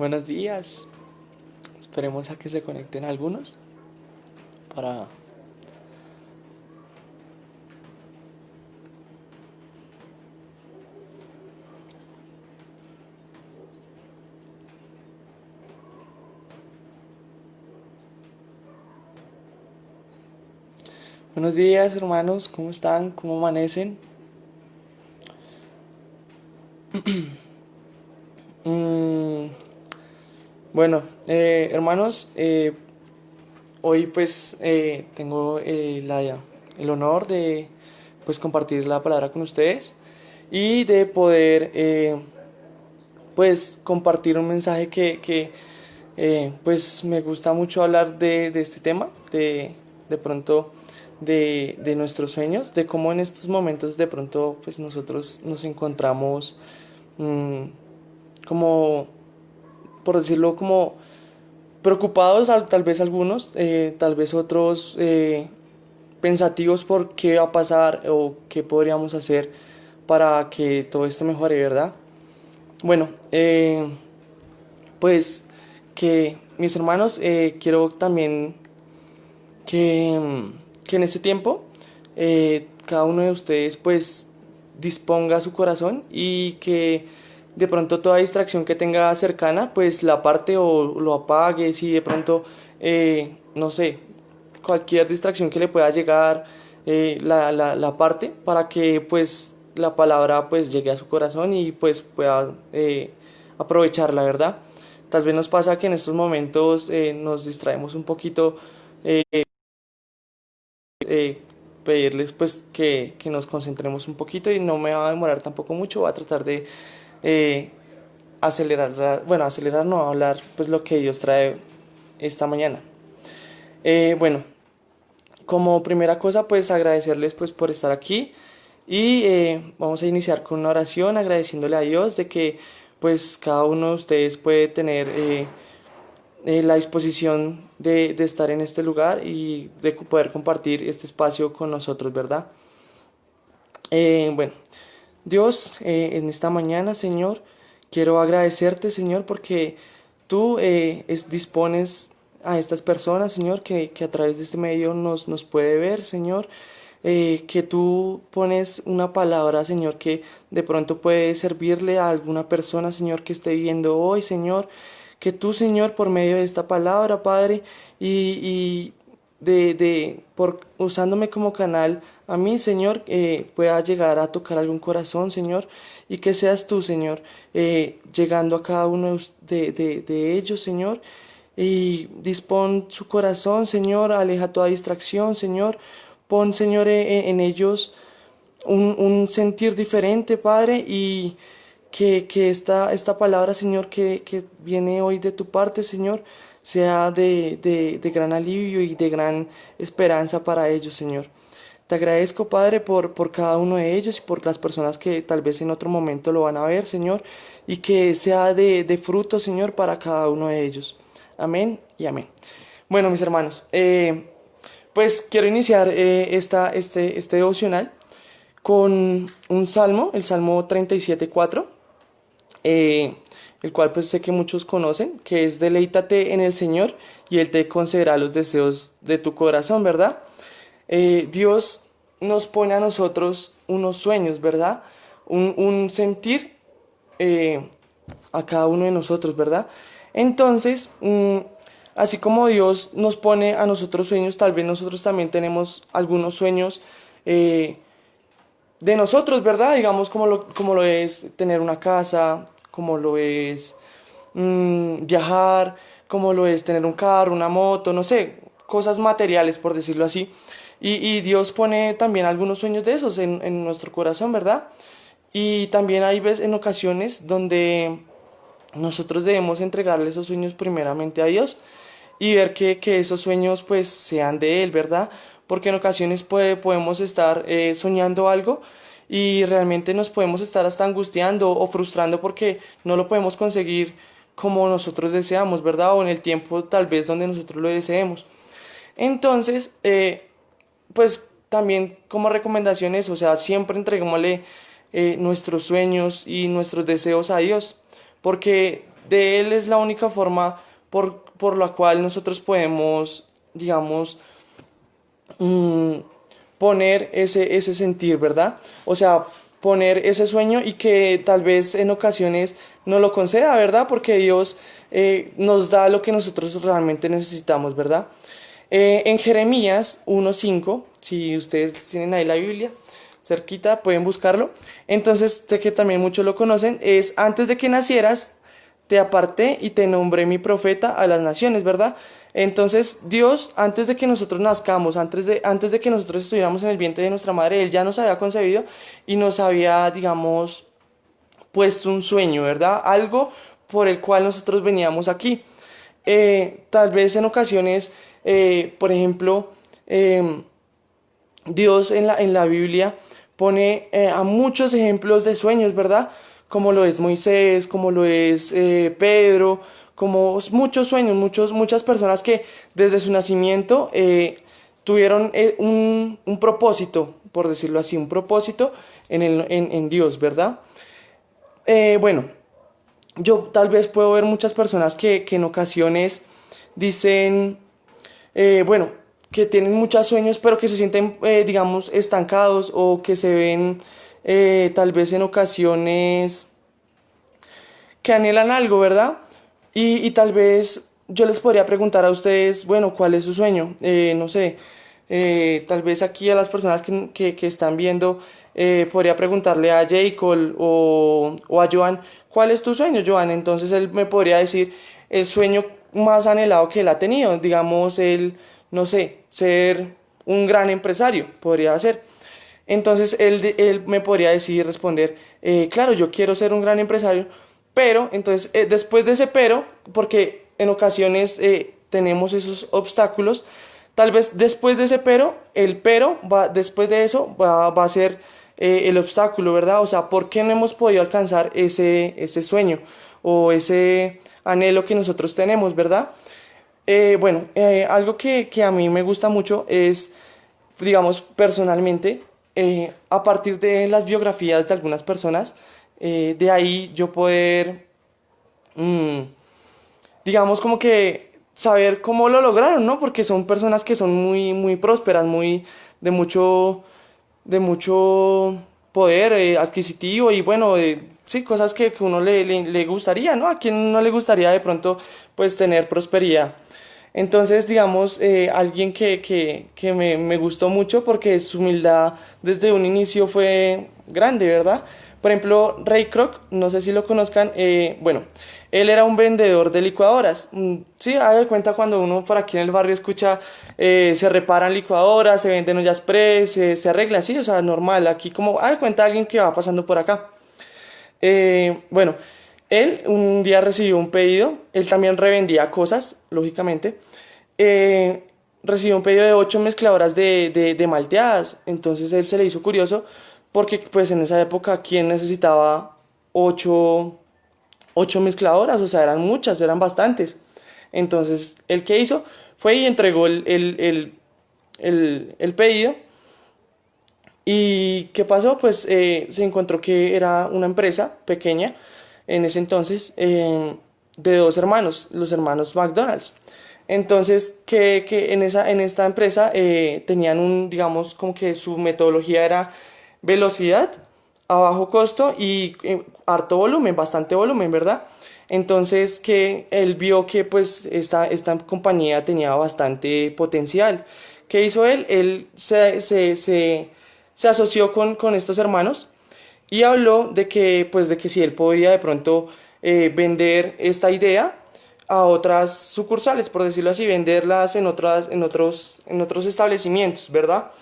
Buenos días. Esperemos a que se conecten algunos para... Buenos días, hermanos. ¿Cómo están? ¿Cómo amanecen? Mm, bueno, hermanos, hoy pues tengo el honor de pues compartir la palabra con ustedes y de poder pues compartir un mensaje que pues me gusta mucho hablar de este tema, de pronto de nuestros sueños, de cómo en estos momentos de pronto pues nosotros nos encontramos mm, como, por decirlo, como preocupados, tal vez algunos, tal vez otros pensativos por qué va a pasar o qué podríamos hacer para que todo esto mejore, ¿verdad? Bueno, pues que mis hermanos, quiero también que en este tiempo cada uno de ustedes pues disponga su corazón y que de pronto toda distracción que tenga cercana pues la aparte o lo apague, si de pronto no sé, cualquier distracción que le pueda llegar la parte para que pues la palabra pues llegue a su corazón y pues pueda aprovecharla, ¿verdad? Tal vez nos pasa que en estos momentos nos distraemos un poquito, eh, pedirles pues que nos concentremos un poquito y no me va a demorar tampoco mucho, voy a tratar de eh, acelerar, bueno, acelerar no, hablar pues lo que Dios trae esta mañana. Bueno, como primera cosa pues agradecerles pues por estar aquí y vamos a iniciar con una oración agradeciéndole a Dios de que pues cada uno de ustedes puede tener la disposición de estar en este lugar y de poder compartir este espacio con nosotros, ¿verdad? Bueno, Dios, en esta mañana, Señor, quiero agradecerte, Señor, porque tú dispones a estas personas, Señor, que a través de este medio nos puede ver, Señor. Que tú pones una palabra, Señor, que de pronto puede servirle a alguna persona, Señor, que esté viendo hoy, Señor. Que tú, Señor, por medio de esta palabra, Padre, y por usándome como canal a mí, Señor, pueda llegar a tocar algún corazón, Señor, y que seas tú, Señor, llegando a cada uno de ellos, Señor, y dispón su corazón, Señor, aleja toda distracción, Señor, pon, Señor, en ellos un sentir diferente, Padre, y que esta palabra, Señor, que viene hoy de tu parte, Señor, sea de gran alivio y de gran esperanza para ellos, Señor. Te agradezco, Padre, por cada uno de ellos y por las personas que tal vez en otro momento lo van a ver, Señor, y que sea de fruto, Señor, para cada uno de ellos. Amén y amén. Bueno, mis hermanos, pues quiero iniciar este devocional con un salmo, el Salmo 37:4, eh, el cual pues sé que muchos conocen, que es deleítate en el Señor y Él te concederá los deseos de tu corazón, ¿verdad? Dios nos pone a nosotros unos sueños, ¿verdad? Un sentir eh, a cada uno de nosotros, ¿verdad? Entonces, así como Dios nos pone a nosotros sueños, tal vez nosotros también tenemos algunos sueños eh, de nosotros, ¿verdad? Digamos como lo es tener una casa, como lo es viajar, como lo es tener un carro, una moto, no sé, cosas materiales, por decirlo así. Y Dios pone también algunos sueños de esos en nuestro corazón, ¿verdad? Y también hay veces en ocasiones donde nosotros debemos entregarle esos sueños primeramente a Dios y ver que esos sueños pues sean de Él, ¿verdad? Porque en ocasiones podemos estar soñando algo y realmente nos podemos estar hasta angustiando o frustrando porque no lo podemos conseguir como nosotros deseamos, ¿verdad? O en el tiempo tal vez donde nosotros lo deseemos. Entonces, pues también como recomendaciones, o sea, siempre entreguémosle nuestros sueños y nuestros deseos a Dios, porque de Él es la única forma por la cual nosotros podemos, digamos, mm, poner ese sentir, ¿verdad? O sea, poner ese sueño y que tal vez en ocasiones no lo conceda, ¿verdad? Porque Dios nos da lo que nosotros realmente necesitamos, ¿verdad? En Jeremías 1:5, si ustedes tienen ahí la Biblia cerquita, pueden buscarlo. Entonces, sé que también muchos lo conocen, es antes de que nacieras, te aparté y te nombré mi profeta a las naciones, ¿verdad? Entonces Dios, antes de que nosotros nazcamos, antes de que nosotros estuviéramos en el vientre de nuestra madre, Él ya nos había concebido y nos había, digamos, puesto un sueño, ¿verdad? Algo por el cual nosotros veníamos aquí. Tal vez en ocasiones, por ejemplo, Dios en la Biblia pone a muchos ejemplos de sueños, ¿verdad? Como lo es Moisés, como lo es Pedro, como muchos sueños, muchas personas que desde su nacimiento tuvieron un propósito, por decirlo así, un propósito en Dios, ¿verdad? Bueno, yo tal vez puedo ver muchas personas que en ocasiones dicen, bueno, que tienen muchos sueños, pero que se sienten, digamos, estancados o que se ven tal vez en ocasiones que anhelan algo, ¿verdad? Y tal vez yo les podría preguntar a ustedes, bueno, ¿cuál es su sueño? No sé, tal vez aquí a las personas que están viendo, podría preguntarle a Jacob o a Joan, ¿cuál es tu sueño, Joan? Entonces él me podría decir el sueño más anhelado que él ha tenido, digamos, él, no sé, ser un gran empresario, podría ser. Entonces él me podría decir, responder, claro, yo quiero ser un gran empresario, pero, entonces, después de ese pero, porque en ocasiones tenemos esos obstáculos, tal vez después de ese pero, el pero va, después de eso va a ser el obstáculo, ¿verdad? O sea, ¿por qué no hemos podido alcanzar ese sueño o ese anhelo que nosotros tenemos, ¿verdad? Bueno, algo que a mí me gusta mucho es, digamos, personalmente, a partir de las biografías de algunas personas, de ahí yo poder, mm, digamos, como que saber cómo lo lograron, ¿no? Porque son personas que son muy prósperas, muy de de mucho poder adquisitivo y bueno, sí, cosas que uno le gustaría, ¿no? A quien no le gustaría de pronto, pues, tener prosperidad. Entonces, digamos, alguien que me gustó mucho porque su humildad desde un inicio fue grande, ¿verdad? Por ejemplo, Ray Kroc, no sé si lo conozcan, bueno, él era un vendedor de licuadoras. Sí, haga de cuenta cuando uno por aquí en el barrio escucha, se reparan licuadoras, se venden ollas press, se arregla así, o sea, normal. Aquí como, haga de cuenta alguien que va pasando por acá. Bueno, él un día recibió un pedido, él también revendía cosas, lógicamente. Eh, Recibió un pedido de 8 mezcladoras de malteadas, entonces él se le hizo curioso porque pues en esa época quién necesitaba ocho, ocho mezcladoras, o sea, eran muchas, eran bastantes. Entonces, ¿el que hizo? Fue y entregó el pedido. ¿Y qué pasó? Pues se encontró que era una empresa pequeña en ese entonces de dos hermanos, los hermanos McDonald's. Entonces, que en esta empresa tenían digamos, como que su metodología era velocidad a bajo costo y harto volumen, bastante volumen, ¿verdad? Entonces, que él vio que pues esta compañía tenía bastante potencial. ¿Qué hizo él? Él se asoció con estos hermanos y habló de que, pues, de que si él podría de pronto vender esta idea a otras sucursales, por decirlo así, venderlas en otros establecimientos, ¿verdad?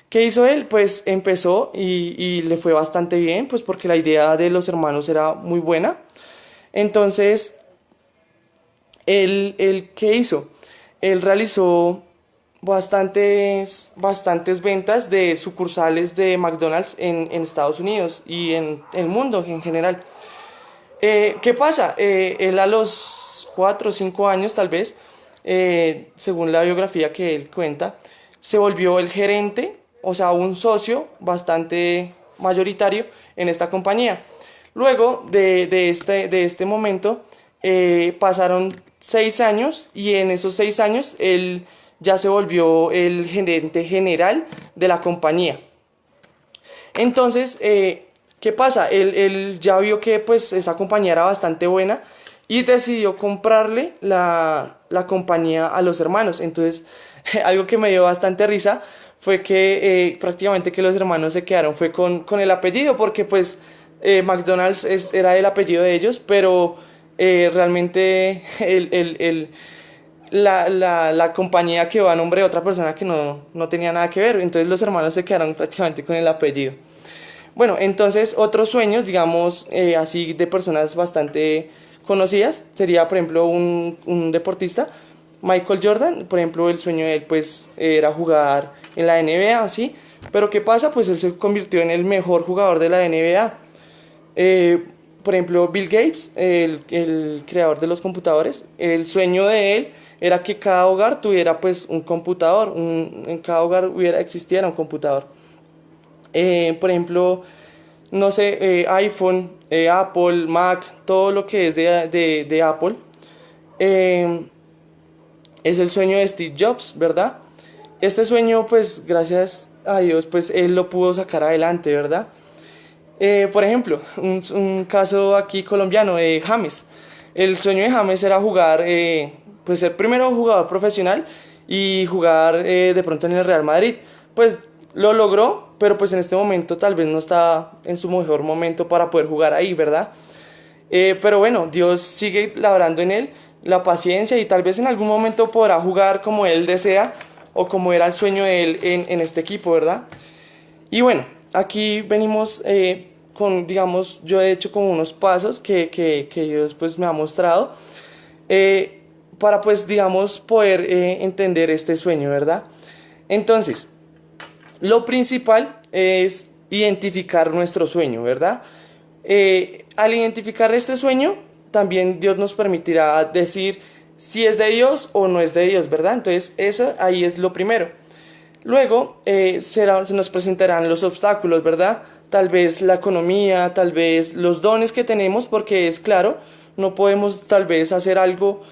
¿Qué hizo él? Pues empezó y le fue bastante bien, pues porque la idea de los hermanos era muy buena. Entonces, ¿qué hizo? Él realizó bastantes ventas de sucursales de McDonald's en Estados Unidos y en el mundo en general. ¿Qué pasa? Él a los 4 o 5 años tal vez, según la biografía que él cuenta, se volvió el gerente, o sea, un socio bastante mayoritario en esta compañía. Luego de este momento, pasaron 6 años y en esos 6 años él ya se volvió el gerente general de la compañía. Entonces, ¿qué pasa? Él ya vio que pues esa compañía era bastante buena y decidió comprarle la compañía a los hermanos. Entonces, algo que me dio bastante risa fue que prácticamente que los hermanos se quedaron fue con el apellido, porque pues McDonald's era el apellido de ellos, pero realmente la compañía quedó a nombre de otra persona que no tenía nada que ver. Entonces los hermanos se quedaron prácticamente con el apellido. Bueno, entonces otros sueños, digamos, así de personas bastante conocidas, sería por ejemplo un deportista, Michael Jordan. Por ejemplo, el sueño de él pues era jugar en la NBA, así. Pero ¿qué pasa? Pues él se convirtió en el mejor jugador de la NBA. Eh, por ejemplo, Bill Gates, el creador de los computadores, el sueño de él era que cada hogar tuviera pues un computador, en cada hogar existiera un computador. Por ejemplo, no sé, iPhone, Apple, Mac, todo lo que es de Apple, eh, es el sueño de Steve Jobs, ¿verdad? Este sueño, pues gracias a Dios, pues él lo pudo sacar adelante, ¿verdad? Por ejemplo, un caso aquí colombiano, James. El sueño de James era jugar, pues ser primero jugador profesional y jugar de pronto en el Real Madrid. Pues lo logró, pero pues en este momento tal vez no está en su mejor momento para poder jugar ahí, ¿verdad? Pero bueno, Dios sigue labrando en él la paciencia y tal vez en algún momento podrá jugar como él desea o como era el sueño de él en este equipo, ¿verdad? Y bueno, aquí venimos con, digamos, yo he hecho como unos pasos que Dios pues me ha mostrado eh, para pues, digamos, poder entender este sueño, ¿verdad? Entonces, lo principal es identificar nuestro sueño, ¿verdad? Al identificar este sueño, también Dios nos permitirá decir si es de Dios o no es de Dios, ¿verdad? Entonces, eso ahí es lo primero. Luego se nos presentarán los obstáculos, ¿verdad? Tal vez la economía, tal vez los dones que tenemos, porque es claro, no podemos tal vez hacer algo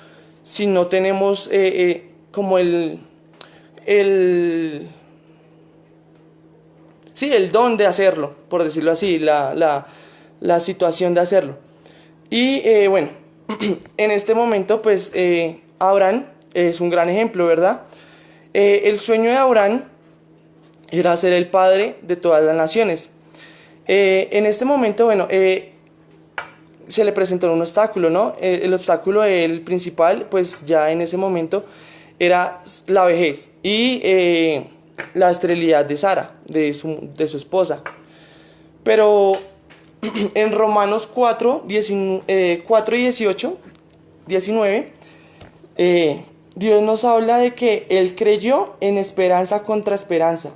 si no tenemos como el, sí, el don de hacerlo, por decirlo así, la situación de hacerlo. Y bueno, en este momento pues Abraham es un gran ejemplo, ¿verdad? El sueño de Abraham era ser el padre de todas las naciones. En este momento, bueno, se le presentó un obstáculo, ¿no? El obstáculo, el principal, pues ya en ese momento era la vejez y la esterilidad de Sara, de su esposa. Pero en Romanos 4 y 18, 19, Dios nos habla de que Él creyó en esperanza contra esperanza,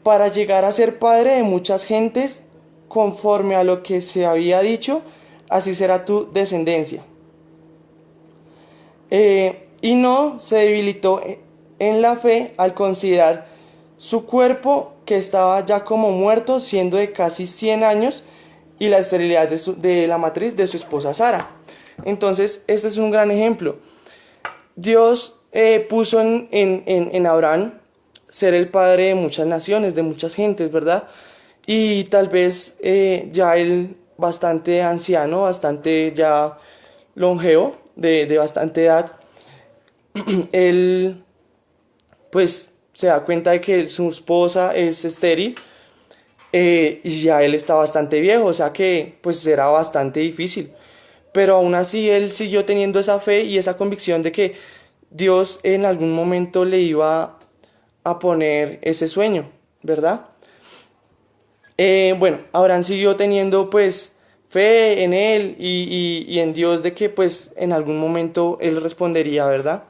para llegar a ser padre de muchas gentes, conforme a lo que se había dicho, así será tu descendencia. Y no se debilitó en la fe al considerar su cuerpo, que estaba ya como muerto, siendo de casi 100 años, y la esterilidad de la matriz de su esposa Sara. Entonces, este es un gran ejemplo. Dios puso en Abraham ser el padre de muchas naciones, de muchas gentes, ¿verdad? Y tal vez ya él bastante anciano, bastante ya longevo, de bastante edad, él pues se da cuenta de que su esposa es estéril, y ya él está bastante viejo, o sea que pues será bastante difícil. Pero aún así él siguió teniendo esa fe y esa convicción de que Dios en algún momento le iba a poner ese sueño, ¿verdad? Bueno, Abraham siguió teniendo pues fe en él y en Dios de que pues en algún momento él respondería, ¿verdad?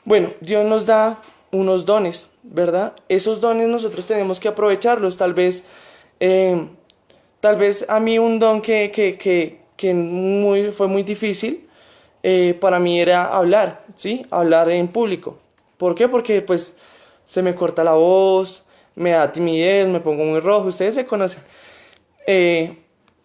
Bueno, Dios nos da unos dones, ¿verdad? Esos dones nosotros tenemos que aprovecharlos. Eh, tal vez a mí un don que fue muy difícil para mí era hablar, ¿sí? Hablar en público. ¿Por qué? Porque pues se me corta la voz, me da timidez, me pongo muy rojo, ustedes me conocen. Eh,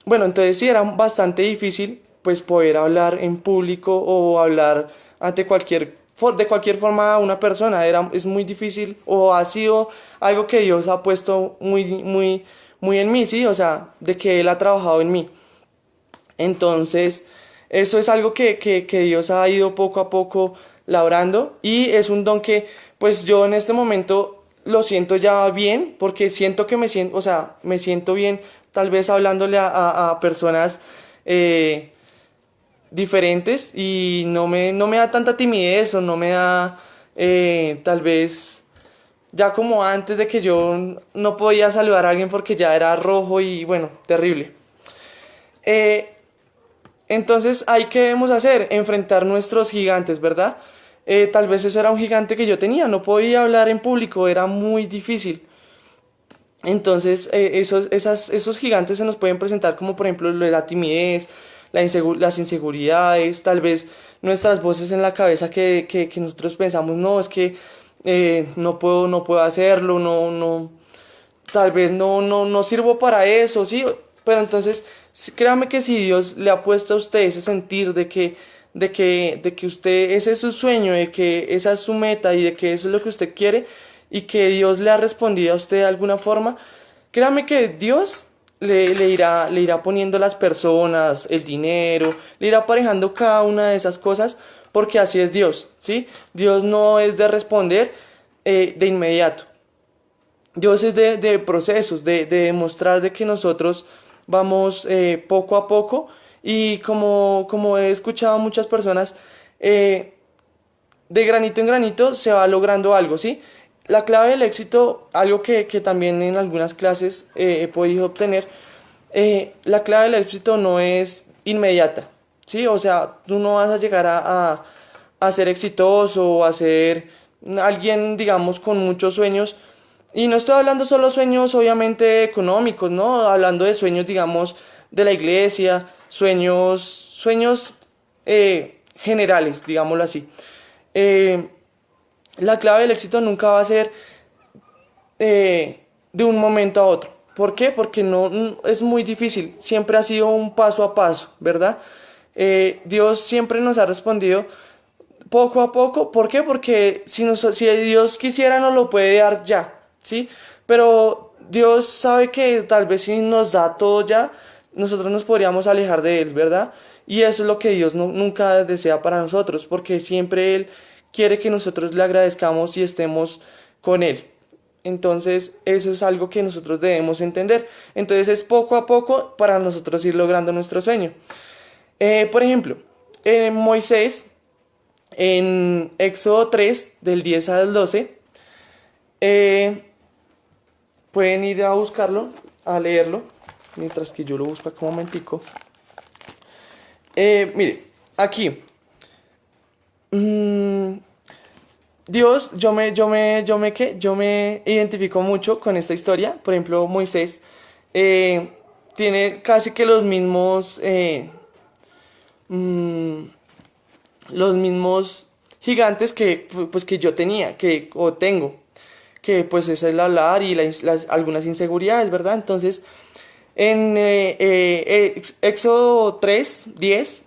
bueno, entonces sí era bastante difícil pues poder hablar en público o hablar ante de cualquier forma a una persona. Es muy difícil o ha sido algo que Dios ha puesto muy en mí, ¿sí? O sea, de que Él ha trabajado en mí. Entonces, eso es algo que Dios ha ido poco a poco labrando y es un don que pues yo en este momento lo siento ya bien porque siento que me siento, o sea, me siento bien tal vez hablándole a personas eh, diferentes y no me da tanta timidez o no me da tal vez ya como antes de que yo no podía saludar a alguien porque ya era rojo y bueno, terrible. Eh, entonces, ¿ahí qué debemos hacer? Enfrentar nuestros gigantes, ¿verdad? Tal vez ese era un gigante que yo tenía, no podía hablar en público, era muy difícil. Entonces, esos gigantes se nos pueden presentar como por ejemplo lo de la timidez, las inseguridades, tal vez nuestras voces en la cabeza que nosotros pensamos, no, es que no puedo hacerlo, tal vez no sirvo para eso, ¿sí? Pero entonces, créame que si Dios le ha puesto a usted ese sentir de que usted, ese es su sueño, de que esa es su meta y de que eso es lo que usted quiere y que Dios le ha respondido a usted de alguna forma, créame que Dios le irá poniendo las personas, el dinero, le irá aparejando cada una de esas cosas porque así es Dios, ¿sí? Dios no es de responder de inmediato. Dios es de procesos, de demostrar de que nosotros vamos poco a poco y como he escuchado a muchas personas, eh, de granito en granito se va logrando algo, ¿sí? La clave del éxito, algo que también en algunas clases he podido obtener, la clave del éxito no es inmediata, ¿sí? O sea, tú no vas a llegar a ser exitoso o a ser alguien, digamos, con muchos sueños. Y no estoy hablando solo sueños, obviamente, económicos, ¿no? Hablando de sueños, digamos, de la iglesia, sueños generales, digámoslo así. Eh, la clave del éxito nunca va a ser de un momento a otro. ¿Por qué? Porque es muy difícil. Siempre ha sido un paso a paso, ¿verdad? Dios siempre nos ha respondido poco a poco. ¿Por qué? Porque si Dios quisiera nos lo puede dar ya, ¿sí? Pero Dios sabe que tal vez si nos da todo ya, nosotros nos podríamos alejar de Él, ¿verdad? Y eso es lo que Dios nunca desea para nosotros, porque siempre Él quiere que nosotros le agradezcamos y estemos con Él. Entonces, eso es algo que nosotros debemos entender. Entonces, es poco a poco para nosotros ir logrando nuestro sueño. Por ejemplo, Moisés, en Éxodo 3, del 10 al 12, eh, pueden ir a buscarlo, a leerlo, mientras que yo lo busco acá un momentico. Mire, aquí. mm, Dios, yo me identifico mucho con esta historia. Por ejemplo, Moisés eh, tiene casi que mm, los mismos gigantes pues, que yo tenía, o tengo, que pues es el hablar y algunas inseguridades, ¿verdad? Entonces, en Éxodo 3:10,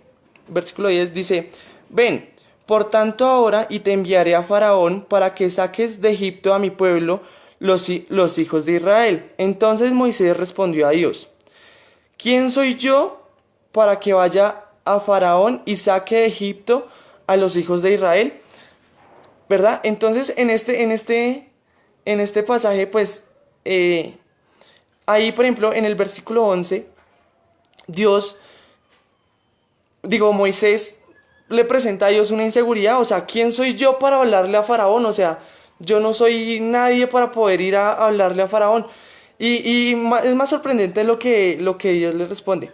versículo 10 dice, ven, por tanto ahora y te enviaré a Faraón para que saques de Egipto a mi pueblo, los hijos de Israel. Entonces Moisés respondió a Dios, ¿quién soy yo para que vaya a Faraón y saque de Egipto a los hijos de Israel? ¿Verdad? Entonces en este pasaje, pues, ahí por ejemplo en el versículo 11 Dios, digo, Moisés le presenta a Dios una inseguridad, o sea, ¿quién soy yo para hablarle a Faraón? O sea, yo no soy nadie para poder ir a hablarle a Faraón. Es más sorprendente lo que Dios le responde.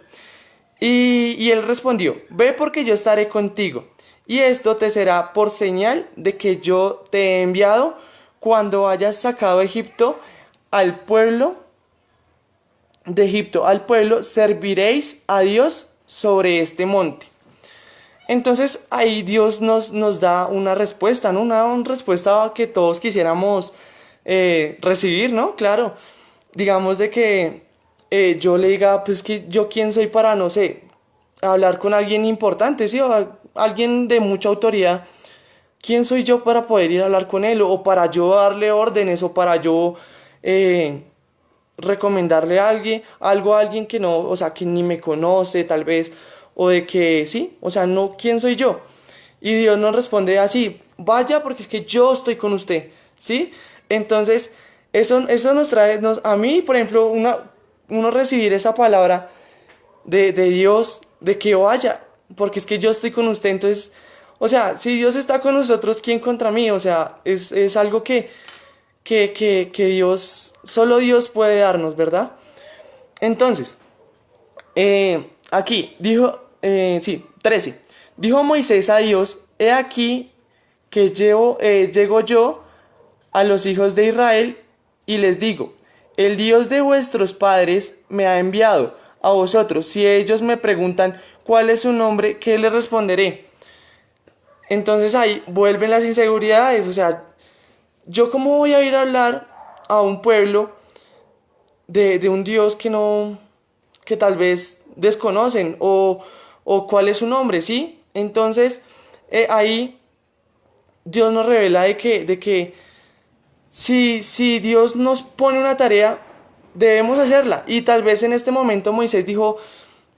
Y él respondió, ve porque yo estaré contigo, y esto te será por señal de que yo te he enviado cuando hayas sacado a Egipto al pueblo al pueblo, serviréis a Dios sobre este monte. Entonces ahí Dios nos da una respuesta, ¿no? Una respuesta que todos quisiéramos recibir, ¿no? Claro, digamos de que yo le diga, pues que yo quién soy para, no sé, hablar con alguien importante, ¿sí? Alguien de mucha autoridad. ¿Quién soy yo para poder ir a hablar con él? O para yo darle órdenes, o para yo eh, recomendarle a alguien, algo a alguien que no, o sea, que ni me conoce, tal vez, o de que, sí, o sea, no, ¿quién soy yo? Y Dios nos responde así, vaya porque es que yo estoy con usted, ¿sí? Entonces, eso nos trae, a mí, por ejemplo, uno recibir esa palabra de Dios, de que vaya, porque es que yo estoy con usted, entonces, o sea, si Dios está con nosotros, ¿quién contra mí? O sea, es algo que Dios, solo Dios puede darnos, ¿verdad? Entonces, aquí dijo, sí, 13. Dijo Moisés a Dios, he aquí que llego yo a los hijos de Israel y les digo, el Dios de vuestros padres me ha enviado a vosotros. Si ellos me preguntan cuál es su nombre, ¿qué les responderé? Entonces ahí vuelven las inseguridades, o sea, ¿yo cómo voy a ir a hablar a un pueblo de un Dios que no, que tal vez desconocen o cuál es su nombre, ¿sí? Entonces, ahí Dios nos revela de que si Dios nos pone una tarea, debemos hacerla. Y tal vez en este momento Moisés dijo,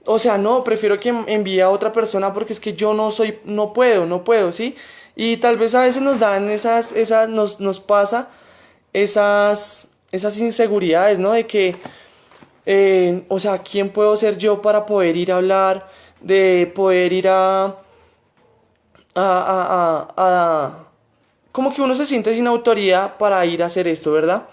o sea, no, prefiero que envíe a otra persona porque es que yo no soy, no puedo, ¿sí? Y tal vez a veces nos dan nos pasa esas inseguridades, ¿no? De que o sea, ¿quién puedo ser yo para poder ir a hablar, de poder ir como que uno se siente sin autoridad para ir a hacer esto, ¿verdad?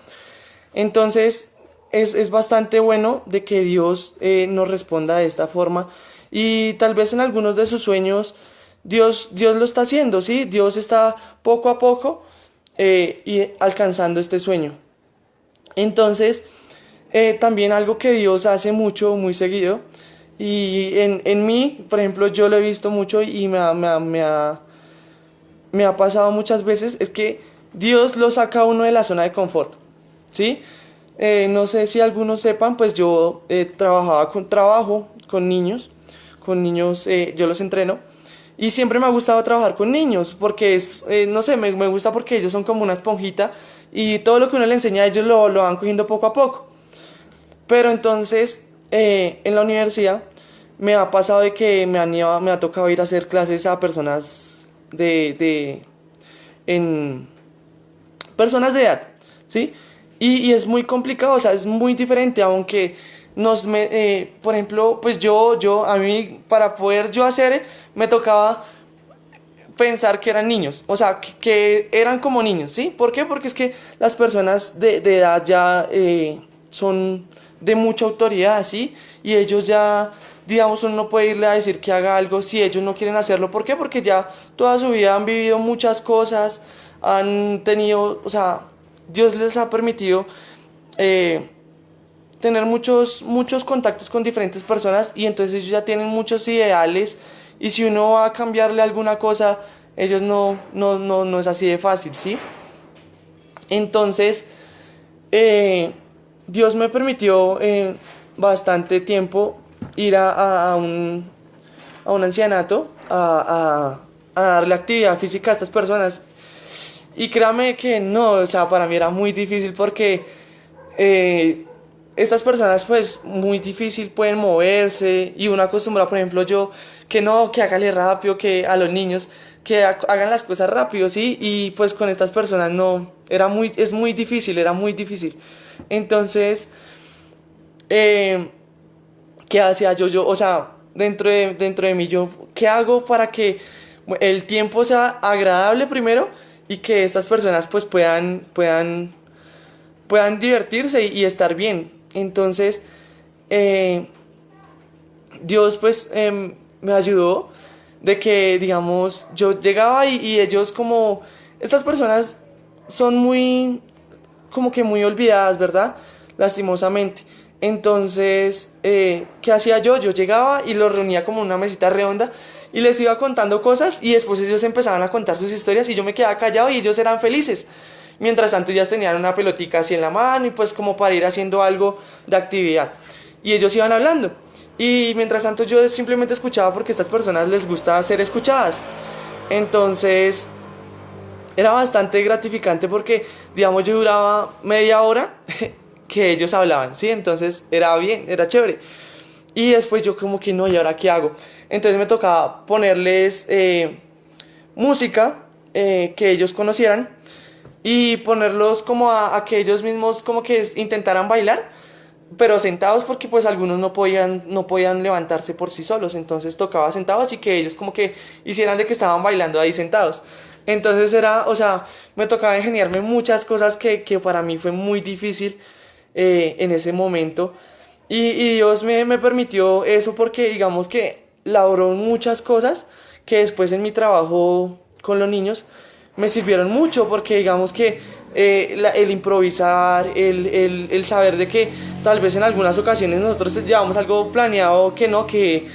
Entonces, es bastante bueno de que Dios nos responda de esta forma y tal vez en algunos de sus sueños Dios lo está haciendo, ¿sí? Dios está poco a poco y alcanzando este sueño. Entonces, también algo que Dios hace mucho, muy seguido, y en mí, por ejemplo, yo lo he visto mucho y me ha pasado muchas veces, es que Dios lo saca a uno de la zona de confort, ¿sí? No sé si algunos sepan, pues yo trabajo con niños yo los entreno, y siempre me ha gustado trabajar con niños, porque no sé, me gusta porque ellos son como una esponjita, y todo lo que uno le enseña a ellos lo van cogiendo poco a poco. Pero entonces, en la universidad me ha pasado de que me ha tocado ir a hacer clases a personas en personas de edad, ¿sí? Y es muy complicado, o sea, es muy diferente, aunque por ejemplo, pues a mí, para poder yo hacer, me tocaba pensar que eran niños, o sea, que eran como niños, ¿sí? ¿Por qué? Porque es que las personas de edad ya son de mucha autoridad, ¿sí? Y ellos ya, digamos, uno no puede irle a decir que haga algo si ellos no quieren hacerlo. ¿Por qué? Porque ya toda su vida han vivido muchas cosas, han tenido, o sea, Dios les ha permitido eh, tener muchos contactos con diferentes personas y entonces ellos ya tienen muchos ideales y si uno va a cambiarle alguna cosa, ellos no es así de fácil, ¿sí? Entonces, eh, Dios me permitió bastante tiempo ir a un ancianato a darle actividad física a estas personas. Y créame que no, o sea, para mí era muy difícil porque eh, estas personas pues muy difícil pueden moverse y uno acostumbra, por ejemplo, yo que no, que hágale rápido, que a los niños que hagan las cosas rápido, ¿sí? Y pues con estas personas no, es muy difícil, era muy difícil. Entonces, eh, ¿qué hacía yo? O sea, dentro de mí yo, ¿qué hago para que el tiempo sea agradable primero y que estas personas pues puedan divertirse y estar bien? Entonces, eh, Dios pues me ayudó de que, digamos, yo llegaba y ellos como, estas personas son muy, como que muy olvidadas, ¿verdad? Lastimosamente. Entonces, ¿qué hacía yo? Yo llegaba y los reunía como en una mesita redonda y les iba contando cosas y después ellos empezaban a contar sus historias y yo me quedaba callado y ellos eran felices. Mientras tanto, ellas tenían una pelotica así en la mano y pues como para ir haciendo algo de actividad. y ellos iban hablando. Y mientras tanto yo simplemente escuchaba porque a estas personas les gusta ser escuchadas. Entonces era bastante gratificante porque, digamos, yo duraba media hora que ellos hablaban, ¿sí? Entonces era bien, era chévere. Y después yo como que no, ¿y ahora qué hago? Entonces me tocaba ponerles música que ellos conocieran y ponerlos como a que ellos mismos como que intentaran bailar, pero sentados porque pues algunos no podían levantarse por sí solos, entonces tocaba sentados y que ellos como que hicieran de que estaban bailando ahí sentados. Entonces era, o sea, me tocaba ingeniarme muchas cosas que para mí fue muy difícil en ese momento. Y Dios me permitió eso porque digamos que labró muchas cosas que después en mi trabajo con los niños me sirvieron mucho porque digamos que el improvisar, el saber de que tal vez en algunas ocasiones nosotros llevamos algo planeado que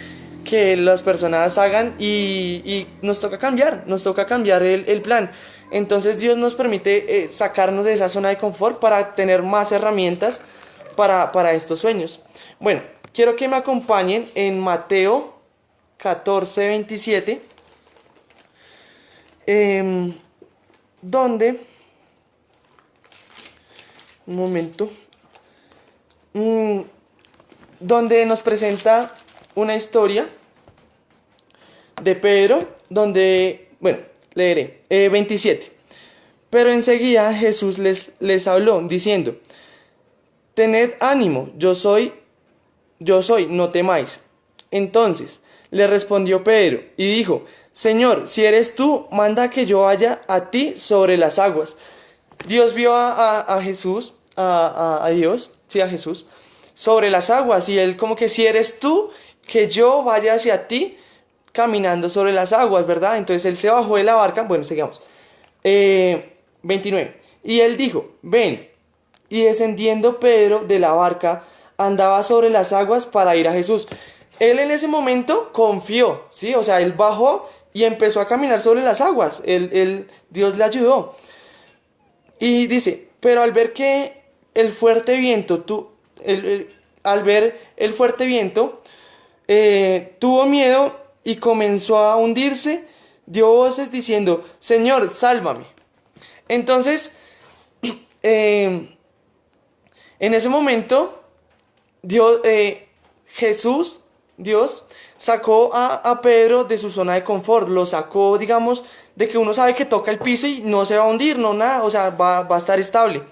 las personas hagan y nos toca cambiar el plan. Entonces Dios nos permite sacarnos de esa zona de confort para tener más herramientas para estos sueños. Bueno, quiero que me acompañen en Mateo 14:27, donde, un momento, mm, donde nos presenta una historia de Pedro, donde, bueno, leeré, 27. Pero enseguida Jesús les habló, diciendo, tened ánimo, yo soy, no temáis. Entonces le respondió Pedro y dijo, Señor, si eres tú, manda que yo vaya a ti sobre las aguas. Dios vio a Jesús, a Dios, sí, a Jesús, sobre las aguas y él como que si eres tú, que yo vaya hacia ti caminando sobre las aguas, ¿verdad? Entonces él se bajó de la barca, bueno, sigamos. 29. Y él dijo, ven. Y descendiendo Pedro de la barca, andaba sobre las aguas para ir a Jesús. Él en ese momento confió, ¿sí? O sea, él bajó y empezó a caminar sobre las aguas. Dios le ayudó. Y dice, pero al ver que el fuerte viento, al ver el fuerte viento, tuvo miedo y comenzó a hundirse, dio voces diciendo, Señor, sálvame. Entonces, en ese momento, Dios, Dios sacó a Pedro de su zona de confort, lo sacó, digamos, de que uno sabe que toca el piso y no se va a hundir, no nada, o sea, va a estar estable.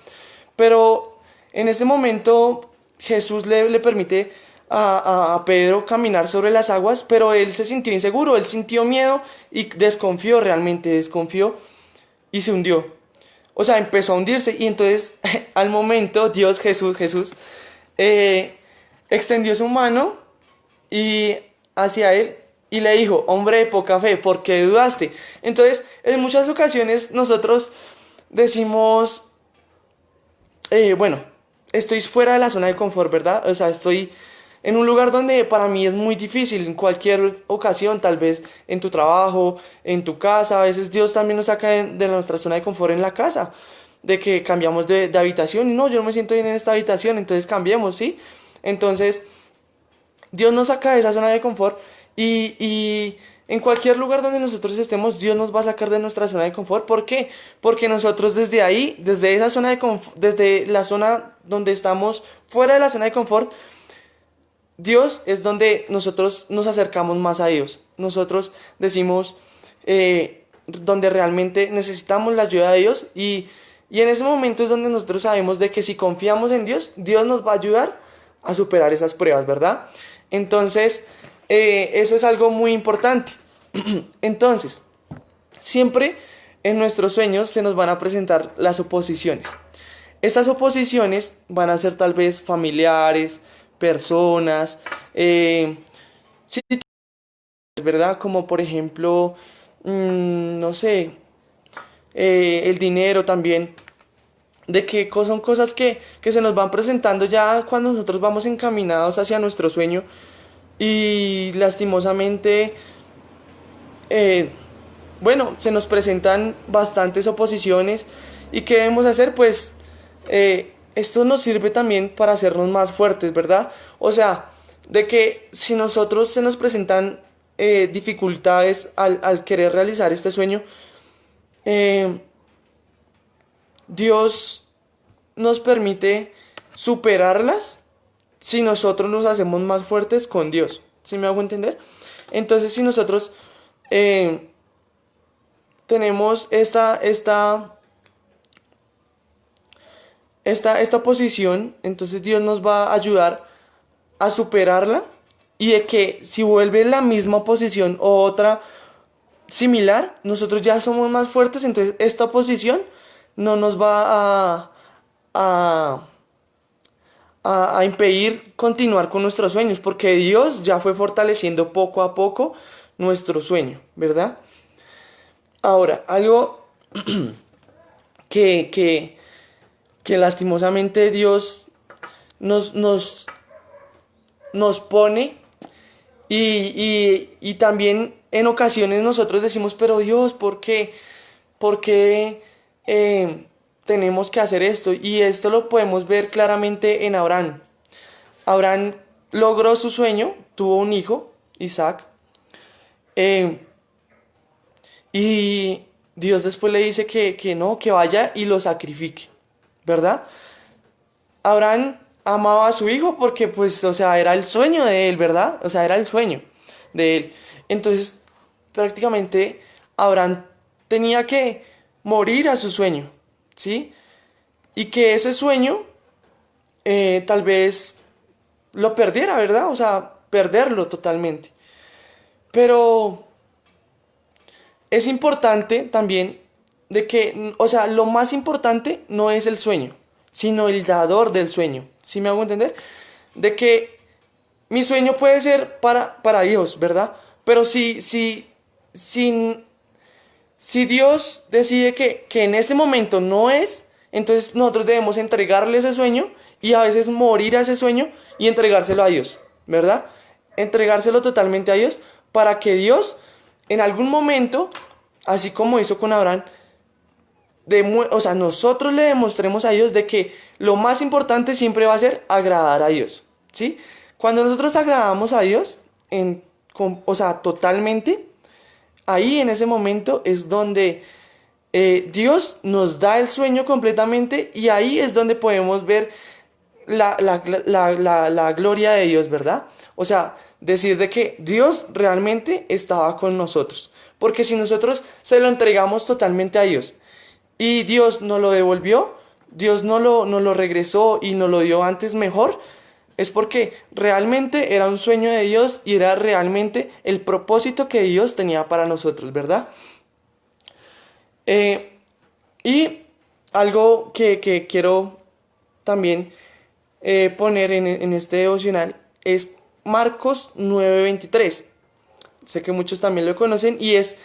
Pero en ese momento Jesús le permite a Pedro caminar sobre las aguas, pero él se sintió inseguro, él sintió miedo y desconfió, realmente desconfió y se hundió. O sea, empezó a hundirse y entonces al momento Dios, Jesús, eh, extendió su mano y hacia él y le dijo, hombre de poca fe, ¿por qué dudaste? Entonces, en muchas ocasiones nosotros decimos, bueno, estoy fuera de la zona de confort, ¿verdad? O sea, estoy en un lugar donde para mí es muy difícil, en cualquier ocasión, tal vez en tu trabajo, en tu casa, a veces Dios también nos saca de nuestra zona de confort en la casa, de que cambiamos de habitación, no, yo no me siento bien en esta habitación, entonces cambiemos, ¿sí? Entonces, Dios nos saca de esa zona de confort y en cualquier lugar donde nosotros estemos, Dios nos va a sacar de nuestra zona de confort. ¿Por qué? Porque nosotros desde ahí, desde esa zona de confort, desde la zona donde estamos fuera de la zona de confort, Dios es donde nosotros nos acercamos más a Dios. Nosotros decimos donde realmente necesitamos la ayuda de Dios y en ese momento es donde nosotros sabemos de que si confiamos en Dios, Dios nos va a ayudar a superar esas pruebas, ¿verdad? Entonces, eso es algo muy importante. Entonces, siempre en nuestros sueños se nos van a presentar las oposiciones. Estas oposiciones van a ser tal vez familiares, personas, sí, ¿verdad? Como por ejemplo, no sé, el dinero también, de que son cosas que se nos van presentando ya cuando nosotros vamos encaminados hacia nuestro sueño y lastimosamente, eh, bueno, se nos presentan bastantes oposiciones y ¿qué debemos hacer? Pues esto nos sirve también para hacernos más fuertes, ¿verdad? O sea, de que si nosotros se nos presentan dificultades al querer realizar este sueño, eh, Dios nos permite superarlas si nosotros nos hacemos más fuertes con Dios. ¿Sí me hago entender? Entonces, si nosotros eh, tenemos esta posición, entonces Dios nos va a ayudar a superarla y de que si vuelve la misma posición o otra similar, nosotros ya somos más fuertes, entonces esta posición no nos va a, a impedir continuar con nuestros sueños, porque Dios ya fue fortaleciendo poco a poco nuestro sueño, ¿verdad? Ahora, algo que, que, que lastimosamente Dios nos, nos, nos pone y también en ocasiones nosotros decimos, pero Dios, ¿por qué? ¿Por qué tenemos que hacer esto? Y esto lo podemos ver claramente en Abraham. Abraham logró su sueño, tuvo un hijo, Isaac, eh, y Dios después le dice que no, que vaya y lo sacrifique, ¿verdad? Abraham amaba a su hijo porque pues, o sea, era el sueño de él, ¿verdad? O sea, era el sueño de él. Entonces, prácticamente Abraham tenía que morir a su sueño, ¿sí? Y que ese sueño tal vez lo perdiera, ¿verdad? O sea, perderlo totalmente. Pero es importante también de que, o sea, lo más importante no es el sueño, sino el dador del sueño. ¿Sí me hago entender? De que mi sueño puede ser para Dios, ¿verdad? Pero si, si Dios decide que en ese momento no es, entonces nosotros debemos entregarle ese sueño y a veces morir a ese sueño y entregárselo a Dios, ¿verdad? Entregárselo totalmente a Dios para que Dios en algún momento, así como hizo con Abraham, o sea, nosotros le demostremos a Dios de que lo más importante siempre va a ser agradar a Dios, ¿sí? Cuando nosotros agradamos a Dios, o sea, totalmente, ahí en ese momento es donde Dios nos da el sueño completamente y ahí es donde podemos ver la gloria de Dios, ¿verdad? O sea, decir de que Dios realmente estaba con nosotros. Porque si nosotros se lo entregamos totalmente a Dios y Dios nos lo devolvió, Dios nos lo regresó y nos lo dio antes mejor, es porque realmente era un sueño de Dios y era realmente el propósito que Dios tenía para nosotros, ¿verdad? Eh, y algo que quiero también poner en este devocional es Marcos 9:23. Sé que muchos también lo conocen y es,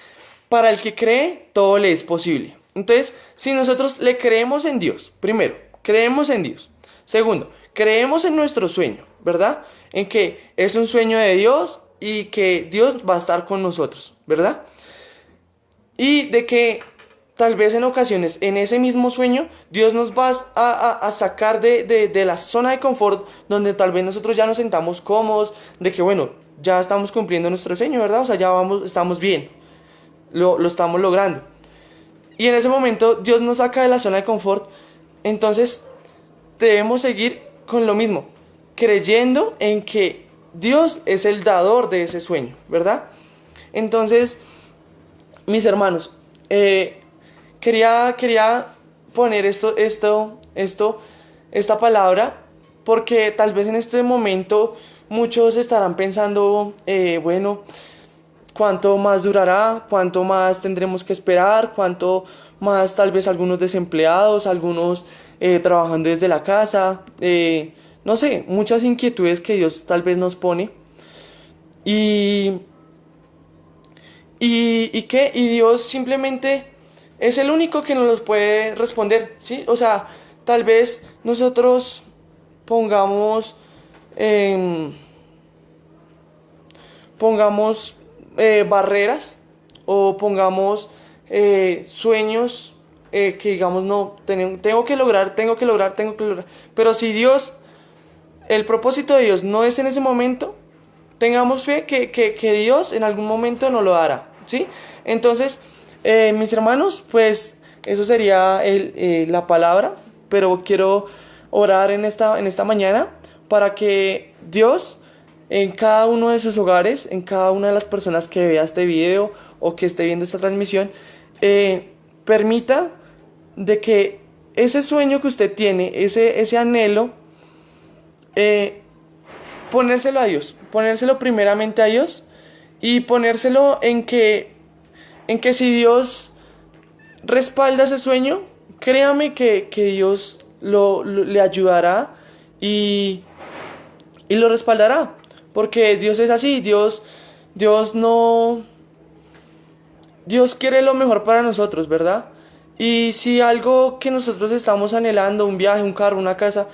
para el que cree, todo le es posible. Entonces, si nosotros le creemos en Dios, primero, creemos en Dios. Segundo, creemos en nuestro sueño, ¿verdad? En que es un sueño de Dios y que Dios va a estar con nosotros, ¿verdad? Y de que tal vez en ocasiones, en ese mismo sueño, Dios nos va a sacar de la zona de confort donde tal vez nosotros ya nos sentamos cómodos, de que bueno, ya estamos cumpliendo nuestro sueño, ¿verdad? O sea, ya vamos, estamos bien, lo estamos logrando. Y en ese momento Dios nos saca de la zona de confort, entonces debemos seguir con lo mismo, creyendo en que Dios es el dador de ese sueño, ¿verdad? Entonces, mis hermanos, quería poner esta palabra, porque tal vez en este momento muchos estarán pensando, bueno, ¿cuánto más durará? ¿Cuánto más tendremos que esperar? ¿Cuánto más tal vez algunos desempleados, algunos trabajando desde la casa? No sé, muchas inquietudes que Dios tal vez nos pone. Y y Dios simplemente es el único que nos los puede responder, ¿sí? O sea, tal vez nosotros pongamos, em, pongamos barreras o pongamos sueños que digamos, no, tengo que lograr, tengo que lograr. Pero si Dios, el propósito de Dios no es en ese momento, tengamos fe que Dios en algún momento nos lo dará, ¿sí? Entonces, mis hermanos, pues eso sería la palabra, pero quiero orar en esta mañana para que Dios en cada uno de sus hogares, en cada una de las personas que vea este video o que esté viendo esta transmisión, permita de que ese sueño que usted tiene, ese anhelo, ponérselo a Dios, ponérselo primeramente a Dios y ponérselo en que si Dios respalda ese sueño, créame que Dios le ayudará y, y lo respaldará, porque Dios es así, Dios no, Dios quiere lo mejor para nosotros, ¿verdad? Y si algo que nosotros estamos anhelando, un viaje, un carro, una casa,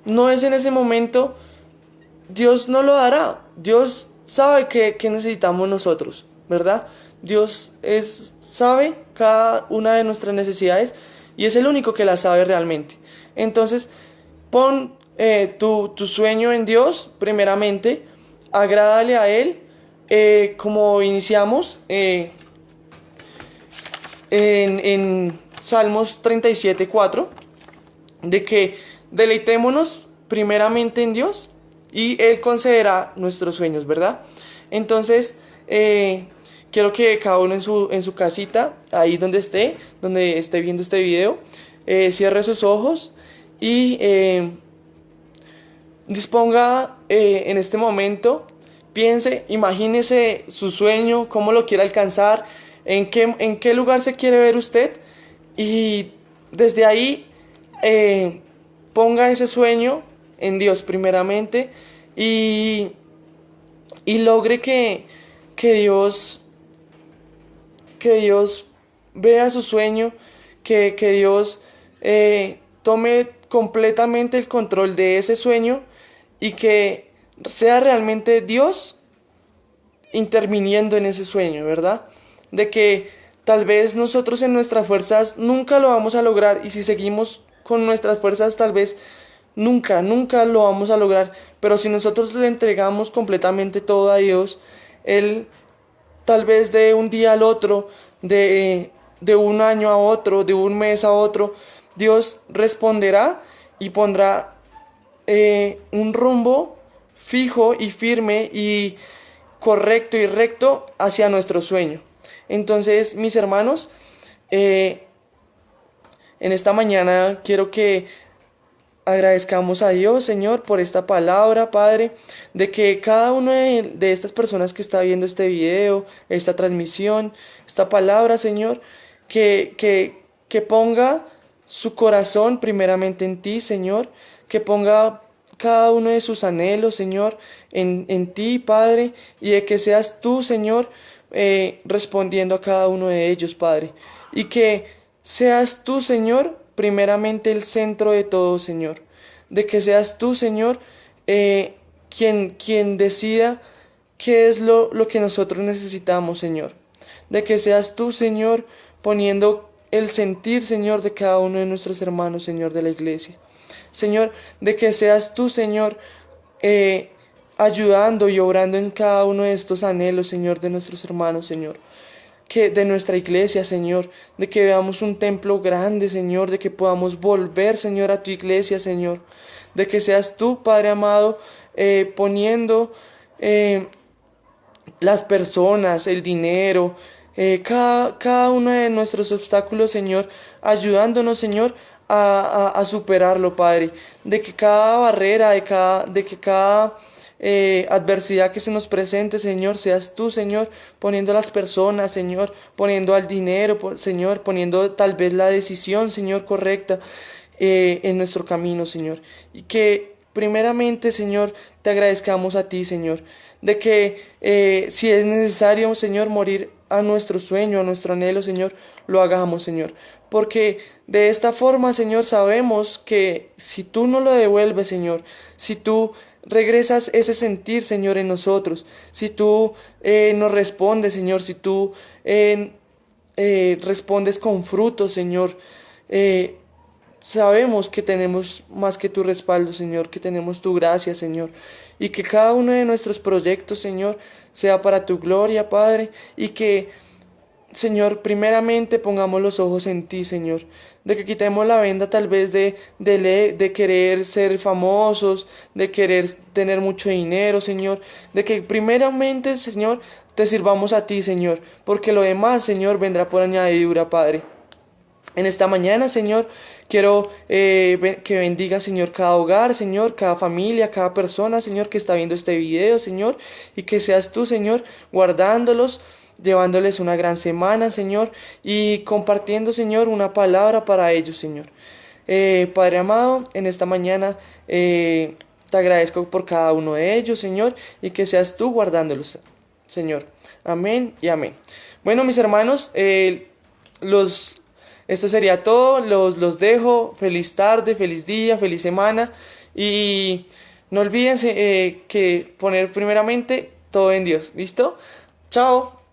no es en ese momento, Dios no lo dará. Dios sabe que necesitamos nosotros, ¿verdad? Sabe cada una de nuestras necesidades y es el único que las sabe realmente. Entonces, pon tu sueño en Dios, primeramente, agrádale a Él, como iniciamos en Salmos 37:4, de que deleitémonos primeramente en Dios y Él concederá nuestros sueños, ¿verdad? Entonces, quiero que cada uno en su casita, ahí donde esté viendo este video, cierre sus ojos y disponga en este momento, piense, imagínese su sueño, cómo lo quiere alcanzar, en qué lugar se quiere ver usted y desde ahí ponga ese sueño en Dios primeramente y, y logre que Dios, que Dios vea su sueño, que Dios tome completamente el control de ese sueño y que sea realmente Dios interviniendo en ese sueño, ¿verdad? De que tal vez nosotros en nuestras fuerzas nunca lo vamos a lograr y si seguimos con nuestras fuerzas tal vez nunca lo vamos a lograr, pero si nosotros le entregamos completamente todo a Dios, Él tal vez de un día al otro, de un año a otro, de un mes a otro, Dios responderá y pondrá un rumbo fijo y firme y correcto y recto hacia nuestro sueño. Entonces, mis hermanos, en esta mañana quiero que agradezcamos a Dios, Señor, por esta palabra, Padre, de que cada una de estas personas que está viendo este video, esta transmisión, esta palabra, Señor, que ponga su corazón primeramente en ti, Señor, que ponga cada uno de sus anhelos, Señor, en ti, Padre, y de que seas tú, Señor, respondiendo a cada uno de ellos, Padre, y que seas tú, Señor, primeramente el centro de todo, Señor, de que seas tú, Señor, quien decida qué es lo que nosotros necesitamos, Señor, de que seas tú, Señor, poniendo el sentir, Señor, de cada uno de nuestros hermanos, Señor, de la iglesia, Señor, de que seas tú, Señor, ayudando y obrando en cada uno de estos anhelos, Señor, de nuestros hermanos, Señor, que de nuestra iglesia, Señor, de que veamos un templo grande, Señor, de que podamos volver, Señor, a tu iglesia, Señor, de que seas tú, Padre amado, poniendo las personas, el dinero, cada uno de nuestros obstáculos, Señor, ayudándonos, Señor, a superarlo, Padre, de que cada barrera, de que cada adversidad que se nos presente, Señor, seas tú, Señor, poniendo las personas, Señor, poniendo al dinero, Señor, poniendo tal vez la decisión, Señor, correcta en nuestro camino, Señor, y que primeramente, Señor, te agradezcamos a ti, Señor, de que si es necesario, Señor, morir a nuestro sueño, a nuestro anhelo, Señor, lo hagamos, Señor, porque de esta forma, Señor, sabemos que si tú no lo devuelves, Señor, si tú regresas ese sentir, Señor, en nosotros, si tú nos respondes, Señor, si tú respondes con frutos, Señor. Eh, Sabemos que tenemos más que tu respaldo, Señor, que tenemos tu gracia, Señor, y que cada uno de nuestros proyectos, Señor, sea para tu gloria, Padre, y que, Señor, primeramente pongamos los ojos en ti, Señor, de que quitemos la venda tal vez de querer ser famosos, de querer tener mucho dinero, Señor, de que primeramente, Señor, te sirvamos a ti, Señor, porque lo demás, Señor, vendrá por añadidura, Padre. En esta mañana, Señor, quiero que bendiga, Señor, cada hogar, Señor, cada familia, cada persona, Señor, que está viendo este video, Señor, y que seas tú, Señor, guardándolos, llevándoles una gran semana, Señor, y compartiendo, Señor, una palabra para ellos, Señor. Padre amado, en esta mañana te agradezco por cada uno de ellos, Señor, y que seas tú guardándolos, Señor. Amén y amén. Bueno, mis hermanos, los esto sería todo, los dejo, feliz tarde, feliz día, feliz semana y no olviden que poner primeramente todo en Dios, ¿listo? Chao.